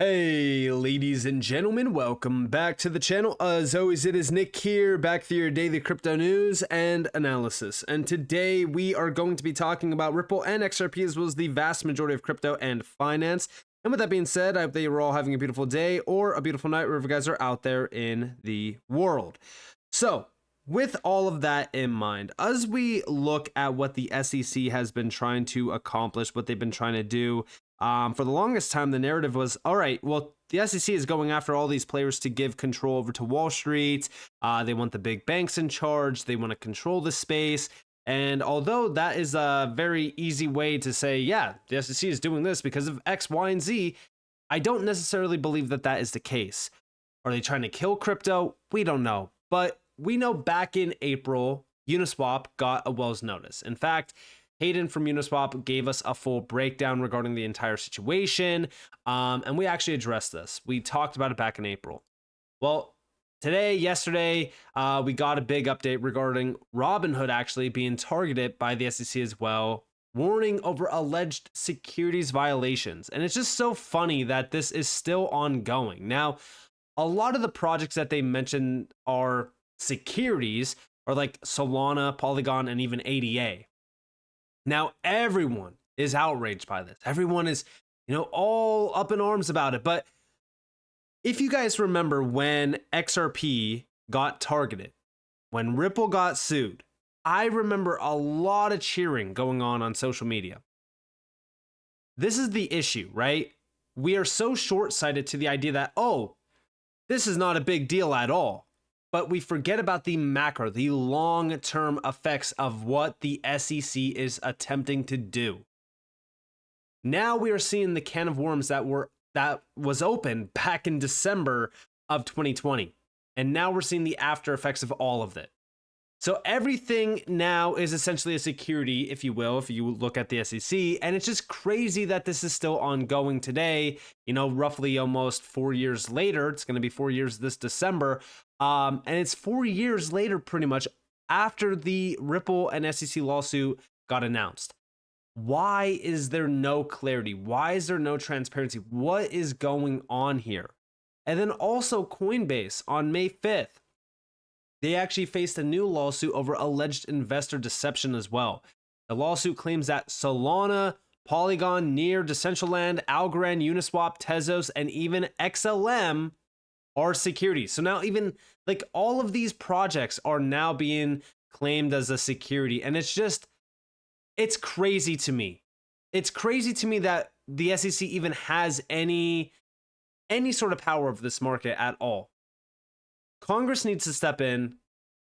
Hey, ladies and gentlemen, welcome back to the channel. As always, it is Nick here, back for your daily crypto news and analysis. And today we are going to be talking about Ripple and XRP, as well as the vast majority of crypto and finance. And with that being said, I hope that you're all having a beautiful day or a beautiful night, wherever you guys are out there in the world. So, with all of that in mind, as we look at what the SEC has been trying to accomplish, what they've been trying to do, for the longest time, the narrative was, all right, well, the SEC is going after all these players to give control over to Wall Street. They want the big banks in charge. They want to control the space. And although that is a very easy way to say, yeah, the SEC is doing this because of X, Y, and Z, I don't necessarily believe that that is the case. Are they trying to kill crypto? We don't know. But we know back in April, Uniswap got a Wells notice. In fact, Hayden from Uniswap gave us a full breakdown regarding the entire situation, and we actually addressed this. We talked about it back in April. Well, yesterday, we got a big update regarding Robinhood actually being targeted by the SEC as well, warning over alleged securities violations. And it's just so funny that this is still ongoing. Now, a lot of the projects that they mentioned are securities, are like Solana, Polygon, and even ADA. Now, everyone is outraged by this. Everyone is, all up in arms about it. But if you guys remember when XRP got targeted, when Ripple got sued, I remember a lot of cheering going on social media. This is the issue, right? We are so short-sighted to the idea that, oh, this is not a big deal at all. But we forget about the macro, the long-term effects of what the SEC is attempting to do. Now we are seeing the can of worms that was open back in December of 2020. And now we're seeing the after effects of all of it. So everything now is essentially a security, if you will, if you look at the SEC. And it's just crazy that this is still ongoing today, roughly almost 4 years later. It's going to be 4 years this December. And it's 4 years later, pretty much, after the Ripple and SEC lawsuit got announced. Why is there no clarity? Why is there no transparency? What is going on here? And then also Coinbase on May 5th. They actually faced a new lawsuit over alleged investor deception as well. The lawsuit claims that Solana, Polygon, Near, Decentraland, Algorand, Uniswap, Tezos, and even XLM are securities. So now even like all of these projects are now being claimed as a security. And it's crazy to me. It's crazy to me that the SEC even has any sort of power over this market at all. Congress needs to step in.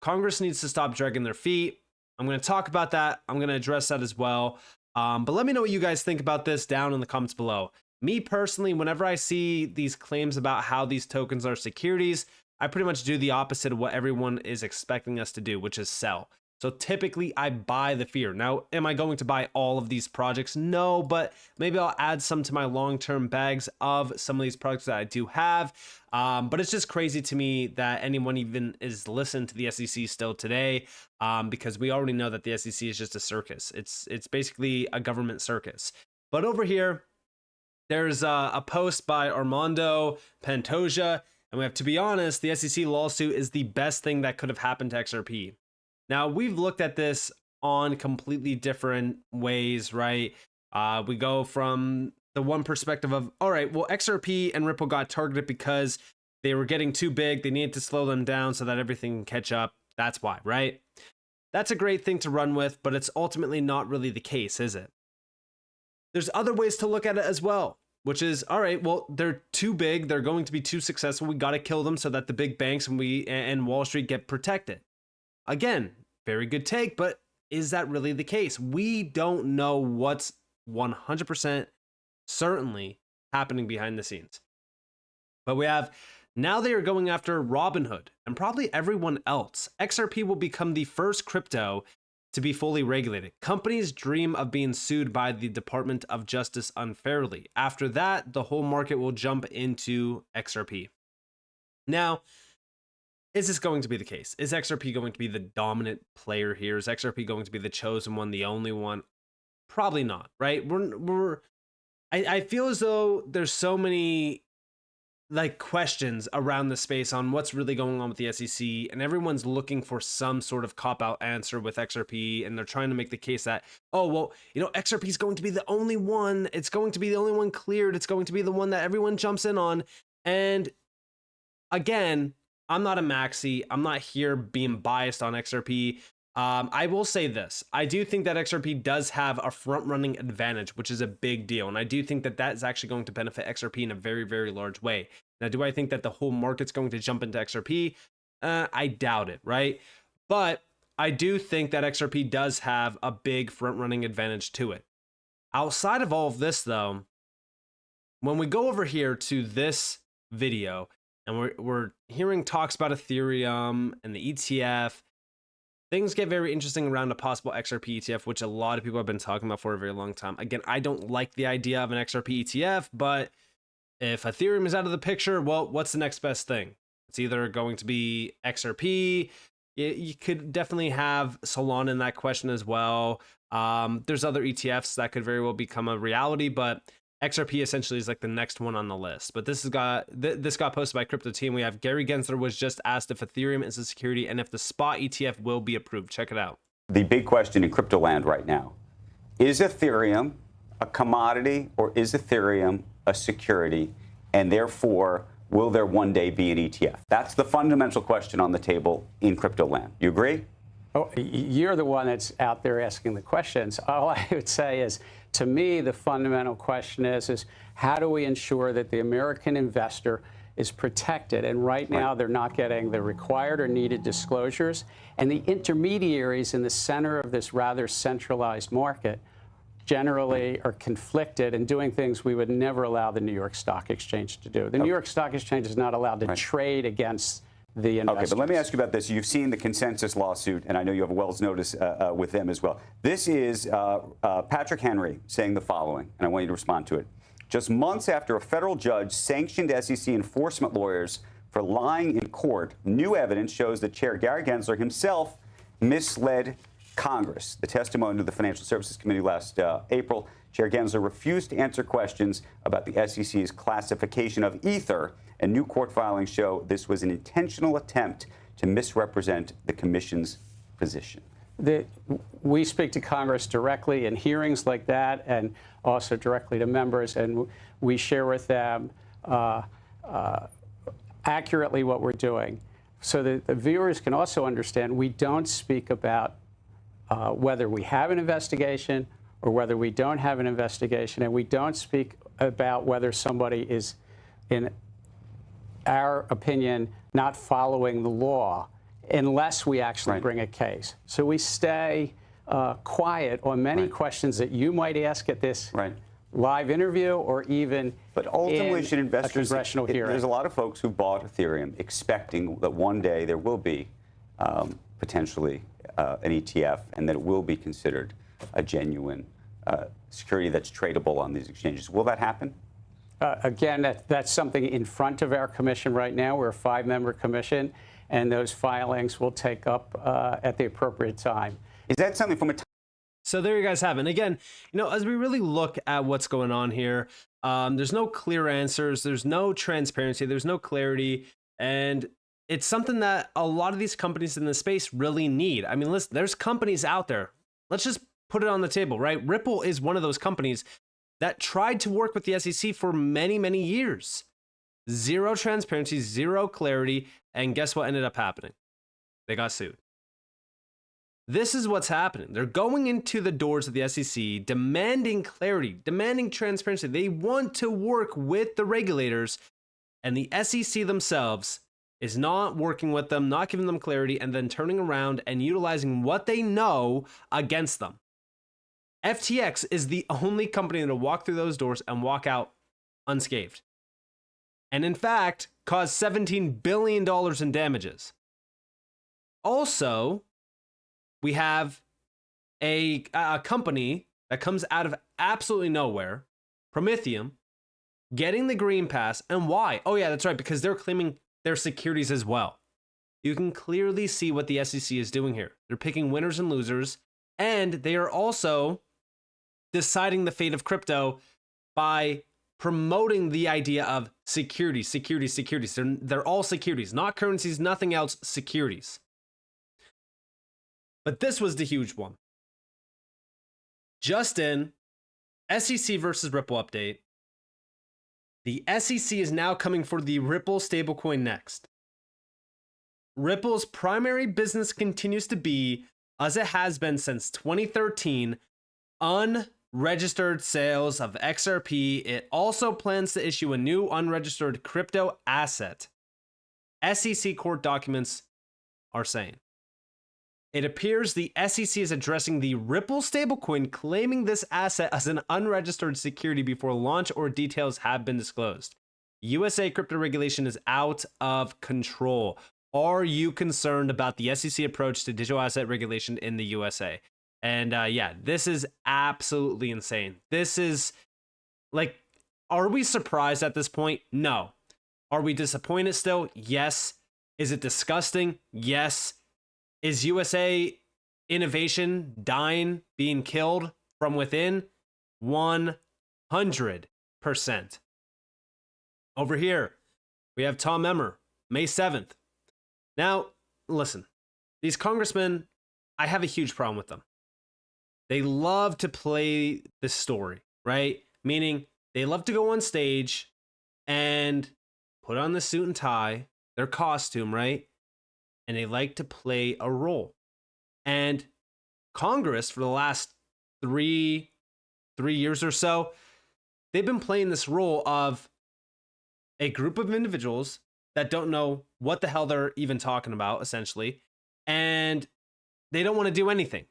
Congress needs to stop dragging their feet. I'm going to talk about that. I'm going to address that as well. But let me know what you guys think about this down in the comments below. Me personally, whenever I see these claims about how these tokens are securities, I pretty much do the opposite of what everyone is expecting us to do, which is sell. So typically I buy the fear. Now, am I going to buy all of these projects? No, but maybe I'll add some to my long-term bags of some of these projects that I do have. But it's just crazy to me that anyone even is listening to the SEC still today, because we already know that the SEC is just a circus. It's basically a government circus. But over here, there's a post by Armando Pantoja, and we have to be honest, the SEC lawsuit is the best thing that could have happened to XRP. Now, we've looked at this on completely different ways, right? We go from the one perspective of, all right, well, XRP and Ripple got targeted because they were getting too big. They needed to slow them down so that everything can catch up. That's why, right? That's a great thing to run with, but it's ultimately not really the case, is it? There's other ways to look at it as well, which is, all right, well, they're too big. They're going to be too successful. We got to kill them so that the big banks and Wall Street get protected. Again, very good take, but is that really the case? We don't know what's 100% certainly happening behind the scenes. But now they are going after Robinhood and probably everyone else. XRP will become the first crypto to be fully regulated. Companies dream of being sued by the Department of Justice unfairly. After that, the whole market will jump into XRP. Now, is this going to be the case? Is XRP going to be the dominant player here? Is XRP going to be the chosen one, the only one? Probably not, right? I feel as though there's so many like questions around the space on what's really going on with the SEC, and everyone's looking for some sort of cop-out answer with XRP, and they're trying to make the case that, oh, well, you know, XRP is going to be the only one, it's going to be the only one cleared, it's going to be the one that everyone jumps in on. And again, I'm not a maxi, I'm not here being biased on XRP. I will say this. I do think that XRP does have a front-running advantage, which is a big deal. And I do think that that is actually going to benefit XRP in a very, very large way. Now, do I think that the whole market's going to jump into XRP? I doubt it, right? But I do think that XRP does have a big front-running advantage to it. Outside of all of this, though, when we go over here to this video, and we're hearing talks about Ethereum and the ETF, things get very interesting around a possible XRP ETF, which a lot of people have been talking about for a very long time. Again, I don't like the idea of an XRP ETF, but if Ethereum is out of the picture, well, what's the next best thing? It's either going to be XRP. You could definitely have Solana in that question as well. There's other ETFs that could very well become a reality, but XRP essentially is like the next one on the list. But this got posted by Crypto Team. We have Gary Gensler was just asked if Ethereum is a security and if the spot ETF will be approved. Check it out. The big question in crypto land right now, is Ethereum a commodity or is Ethereum a security? And therefore, will there one day be an ETF? That's the fundamental question on the table in crypto land. You agree? Oh, you're the one that's out there asking the questions. All I would say is, to me, the fundamental question is how do we ensure that the American investor is protected? And right now, they're not getting the required or needed disclosures. And the intermediaries in the center of this rather centralized market generally are conflicted and doing things we would never allow the New York Stock Exchange to do. The New York Stock Exchange is not allowed to trade against the investors. Okay, but let me ask you about this. You've seen the consensus lawsuit, and I know you have a Wells notice with them as well. This is Patrick Henry saying the following, and I want you to respond to it. Just months after a federal judge sanctioned SEC enforcement lawyers for lying in court, new evidence shows that Chair Gary Gensler himself misled Congress. The testimony to the Financial Services Committee last April, Chair Gensler refused to answer questions about the SEC's classification of Ether, and new court filings show this was an intentional attempt to misrepresent the Commission's position. We speak to Congress directly in hearings like that and also directly to members, and we share with them accurately what we're doing so that the viewers can also understand we don't speak about whether we have an investigation or whether we don't have an investigation, and we don't speak about whether somebody is, in our opinion, not following the law unless we actually bring a case. So we stay quiet on many questions that you might ask at this live interview or even but ultimately, should investors, a congressional hearing. There's a lot of folks who bought Ethereum expecting that one day there will be potentially an ETF and that it will be considered a genuine security that's tradable on these exchanges. Will that happen? Again, that's something in front of our commission right now. We're a 5-member commission, and those filings will take up at the appropriate time. Is that something from a So there you guys have it. And again, you know, as we really look at what's going on here, there's no clear answers, there's no transparency, there's no clarity, and it's something that a lot of these companies in the space really need. I mean, listen, there's companies out there. Let's just put it on the table, right? Ripple is one of those companies that tried to work with the SEC for many, many years. Zero transparency, zero clarity, and guess what ended up happening? They got sued. This is what's happening. They're going into the doors of the SEC, demanding clarity, demanding transparency. They want to work with the regulators, and the SEC themselves is not working with them, not giving them clarity, and then turning around and utilizing what they know against them. FTX is the only company that will walk through those doors and walk out unscathed. And in fact, caused $17 billion in damages. Also, we have a company that comes out of absolutely nowhere, Prometheum, getting the green pass. And why? Oh yeah, that's right, because they're claiming their securities as well. You can clearly see what the SEC is doing here. They're picking winners and losers, and they are also deciding the fate of crypto by promoting the idea of securities. They're all securities, not currencies, nothing else, securities. But this was the huge one. Just in SEC versus Ripple update, the SEC is now coming for the Ripple stablecoin next. Ripple's primary business continues to be, as it has been since 2013, unregistered sales of XRP. It also plans to issue a new unregistered crypto asset. SEC court documents are saying. It appears the SEC is addressing the Ripple stablecoin, claiming this asset as an unregistered security before launch or details have been disclosed. USA crypto regulation is out of control. Are you concerned about the SEC approach to digital asset regulation in the USA? And yeah, this is absolutely insane. This is like, are we surprised at this point? No. Are we disappointed still? Yes. Is it disgusting? Yes. Is USA innovation dying, being killed from within? 100%. Over here, we have Tom Emmer, May 7th. Now, listen, these congressmen, I have a huge problem with them. They love to play the story, right? Meaning they love to go on stage and put on the suit and tie, their costume, right? And they like to play a role. And Congress, for the last three years or so, they've been playing this role of a group of individuals that don't know what the hell they're even talking about, essentially. And they don't want to do anything.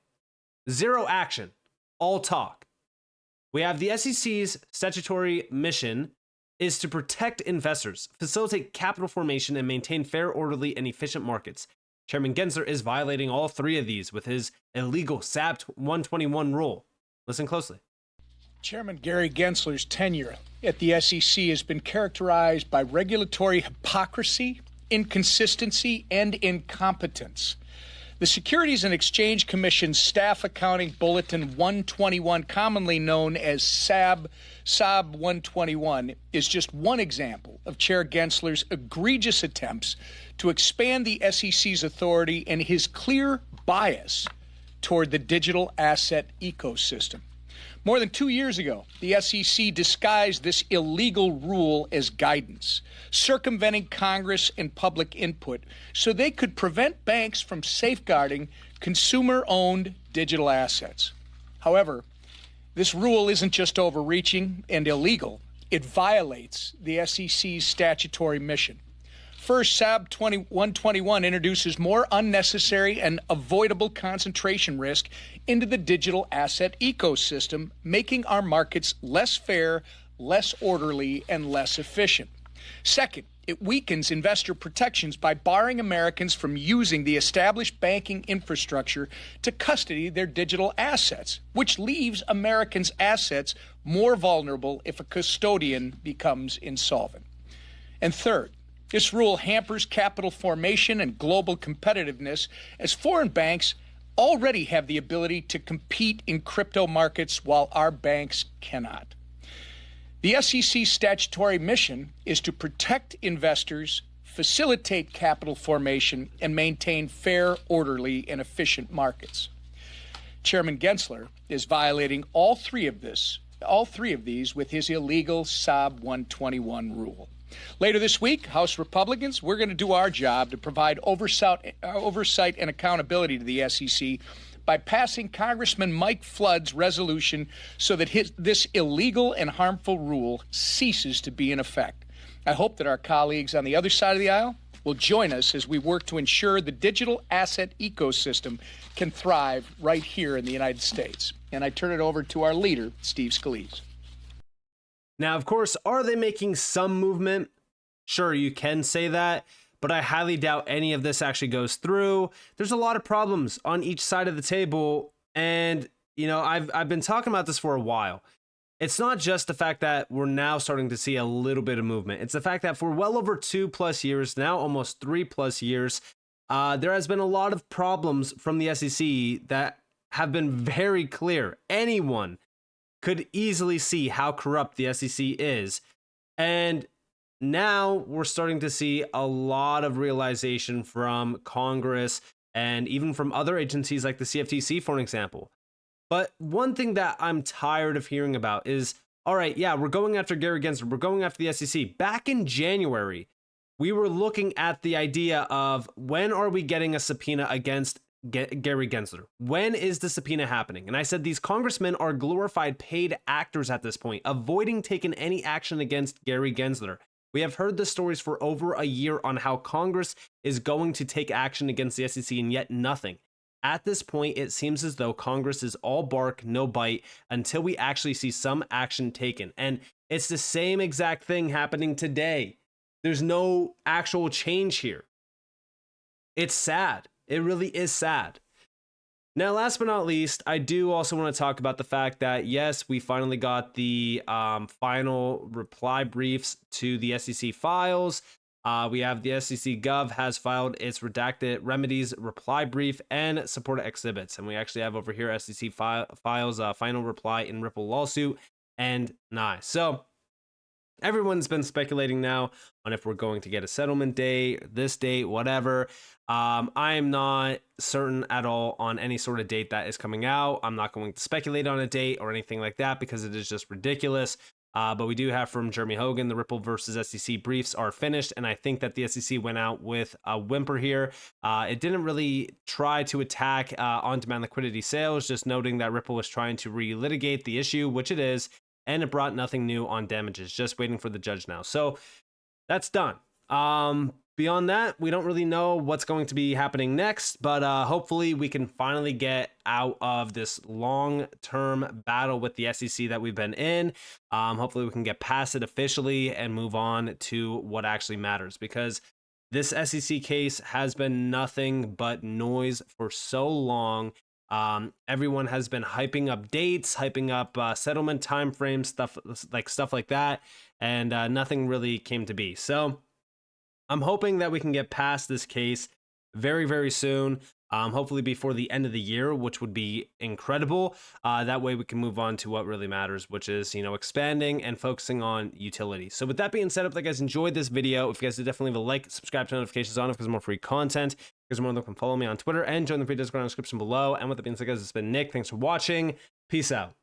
Zero action, all talk. We have the SEC's statutory mission is to protect investors, facilitate capital formation, and maintain fair, orderly, and efficient markets. Chairman Gensler is violating all three of these with his illegal SAB 121 rule. Listen closely. Chairman Gary Gensler's tenure at the SEC has been characterized by regulatory hypocrisy, inconsistency, and incompetence. The Securities and Exchange Commission's Staff Accounting Bulletin 121, commonly known as SAB 121, is just one example of Chair Gensler's egregious attempts to expand the SEC's authority and his clear bias toward the digital asset ecosystem. More than 2 years ago, the SEC disguised this illegal rule as guidance, circumventing Congress and public input so they could prevent banks from safeguarding consumer-owned digital assets. However, this rule isn't just overreaching and illegal. It violates the SEC's statutory mission. First, SAB 121 introduces more unnecessary and avoidable concentration risk into the digital asset ecosystem, making our markets less fair, less orderly, and less efficient. Second, it weakens investor protections by barring Americans from using the established banking infrastructure to custody their digital assets, which leaves Americans' assets more vulnerable if a custodian becomes insolvent. And third, this rule hampers capital formation and global competitiveness as foreign banks already have the ability to compete in crypto markets while our banks cannot. The SEC's statutory mission is to protect investors, facilitate capital formation, and maintain fair, orderly, and efficient markets. Chairman Gensler is violating all three of these with his illegal SAB 121 rule. Later this week, House Republicans, we're going to do our job to provide oversight and accountability to the SEC by passing Congressman Mike Flood's resolution so that this illegal and harmful rule ceases to be in effect. I hope that our colleagues on the other side of the aisle will join us as we work to ensure the digital asset ecosystem can thrive right here in the United States. And I turn it over to our leader, Steve Scalise. Now, of course, are they making some movement? Sure, you can say that, but I highly doubt any of this actually goes through. There's a lot of problems on each side of the table, and you know, I've been talking about this for a while. It's not just the fact that we're now starting to see a little bit of movement. It's the fact that for well over 2+ years, now almost 3+ years, there has been a lot of problems from the SEC that have been very clear. Anyone could easily see how corrupt the SEC is. And now we're starting to see a lot of realization from Congress and even from other agencies like the CFTC, for an example. But one thing that I'm tired of hearing about is, all right, yeah, we're going after Gary Gensler, we're going after the SEC. Back in January, we were looking at the idea of when are we getting a subpoena against Gary Gensler? When is the subpoena happening? And I said these congressmen are glorified paid actors at this point, avoiding taking any action against Gary Gensler. We have heard the stories for over a year on how Congress is going to take action against the SEC, and yet nothing. At this point, it seems as though Congress is all bark, no bite, until we actually see some action taken. And it's the same exact thing happening today. There's no actual change here. It's sad. It really is sad. Now, last but not least, I do also want to talk about the fact that, yes, we finally got the final reply briefs to the SEC files. We have the SEC Gov has filed its redacted remedies reply brief and support exhibits. And we actually have over here SEC files final reply in Ripple lawsuit and NIE. So everyone's been speculating now on if we're going to get a settlement date, this date, whatever. I am not certain at all on any sort of date that is coming out. I'm not going to speculate on a date or anything like that because it is just ridiculous. But we do have from Jeremy Hogan, the Ripple versus SEC briefs are finished. And I think that the SEC went out with a whimper here. It didn't really try to attack on-demand liquidity sales, just noting that Ripple was trying to relitigate the issue, which it is. And it brought nothing new on damages, just waiting for the judge now. So that's done. Beyond that, we don't really know what's going to be happening next, but hopefully we can finally get out of this long-term battle with the SEC that we've been in. Hopefully we can get past it officially and move on to what actually matters, because this SEC case has been nothing but noise for so long. Everyone has been hyping up dates, hyping up settlement timeframes, stuff like that, and nothing really came to be. So I'm hoping that we can get past this case very, very soon. Hopefully before the end of the year, which would be incredible. That way we can move on to what really matters, which is, expanding and focusing on utility. So with that being said, if you guys enjoyed this video, if you guys did, definitely leave a like, subscribe to notifications on if there's more free content. If you guys are more than welcome, follow me on Twitter and join the free Discord in the description below. And with that being said, guys, it's been Nick. Thanks for watching. Peace out.